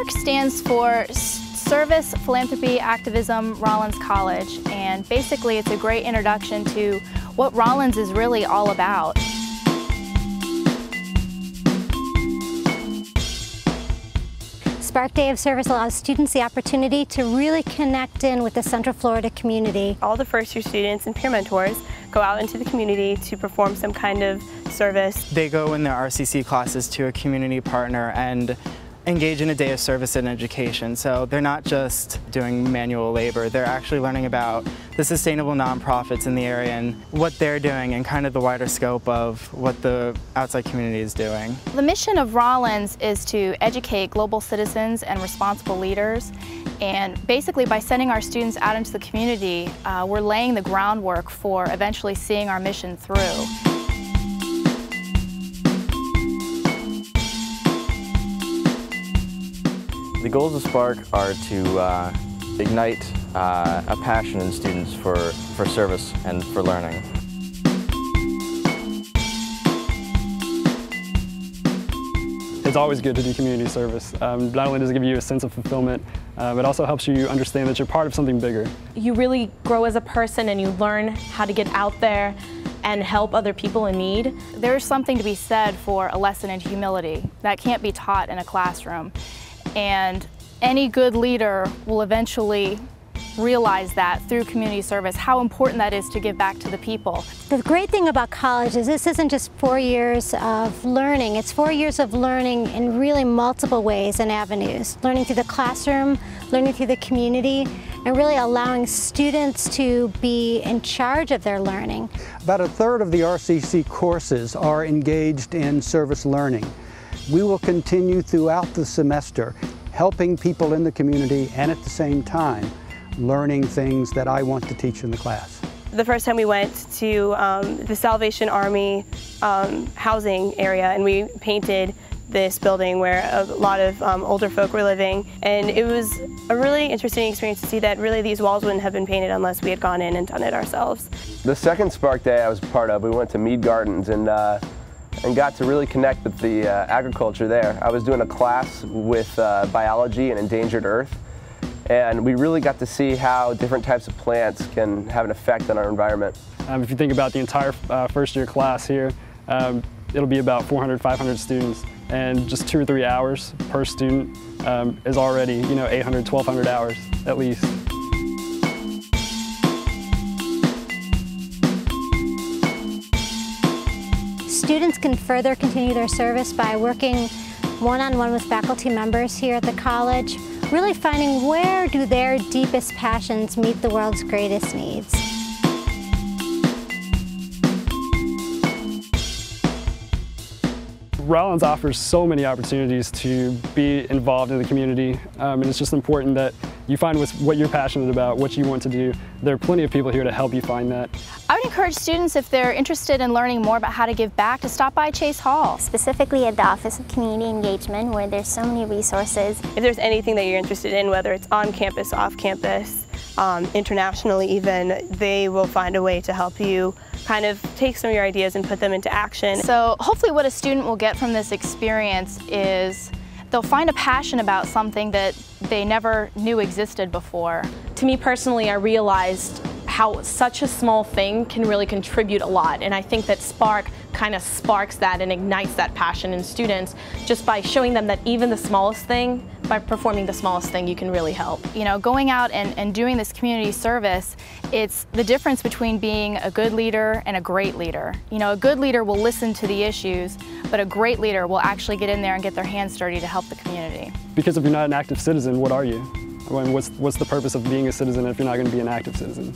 SPARC stands for Service, Philanthropy Activism Rollins College, and basically it's a great introduction to what Rollins is really all about. SPARC Day of Service allows students the opportunity to really connect in with the Central Florida community. All the first-year students and peer mentors go out into the community to perform some kind of service. They go in their RCC classes to a community partner and engage in a day of service and education. So they're not just doing manual labor, they're actually learning about the sustainable nonprofits in the area and what they're doing and kind of the wider scope of what the outside community is doing. The mission of Rollins is to educate global citizens and responsible leaders, and basically by sending our students out into the community, we're laying the groundwork for eventually seeing our mission through. The goals of SPARC are to ignite a passion in students for service and for learning. It's always good to do community service. Not only does it give you a sense of fulfillment, it also helps you understand that you're part of something bigger. You really grow as a person and you learn how to get out there and help other people in need. There's something to be said for a lesson in humility that can't be taught in a classroom. And any good leader will eventually realize that through community service, how important that is to give back to the people. The great thing about college is this isn't just 4 years of learning, it's 4 years of learning in really multiple ways and avenues. Learning through the classroom, learning through the community, and really allowing students to be in charge of their learning. About a third of the RCC courses are engaged in service learning. We will continue throughout the semester helping people in the community and at the same time learning things that I want to teach in the class. The first time we went to the Salvation Army housing area, and we painted this building where a lot of older folk were living, and it was a really interesting experience to see that really these walls wouldn't have been painted unless we had gone in and done it ourselves. The second SPARC Day I was part of, we went to Mead Gardens and got to really connect with the agriculture there. I was doing a class with biology and endangered earth, and we really got to see how different types of plants can have an effect on our environment. If you think about the entire first year class here, it'll be about 400, 500 students, and just 2 or 3 hours per student is already, 800, 1,200 hours at least. Students can further continue their service by working one-on-one with faculty members here at the college, really finding where do their deepest passions meet the world's greatest needs. Rollins offers so many opportunities to be involved in the community, and it's just important that you find what you're passionate about, what you want to do. There are plenty of people here to help you find that. I would encourage students, if they're interested in learning more about how to give back, to stop by Chase Hall. Specifically at the Office of Community Engagement, where there's so many resources. If there's anything that you're interested in, whether it's on campus, off campus, internationally even, they will find a way to help you kind of take some of your ideas and put them into action. So hopefully what a student will get from this experience is they'll find a passion about something that they never knew existed before. To me personally, I realized how such a small thing can really contribute a lot, and I think that SPARC kind of sparks that and ignites that passion in students just by showing them that even the smallest thing, by performing the smallest thing, you can really help. Going out and doing this community service, it's the difference between being a good leader and a great leader. A good leader will listen to the issues, but a great leader will actually get in there and get their hands dirty to help the community. Because if you're not an active citizen, what are you? What's the purpose of being a citizen if you're not going to be an active citizen?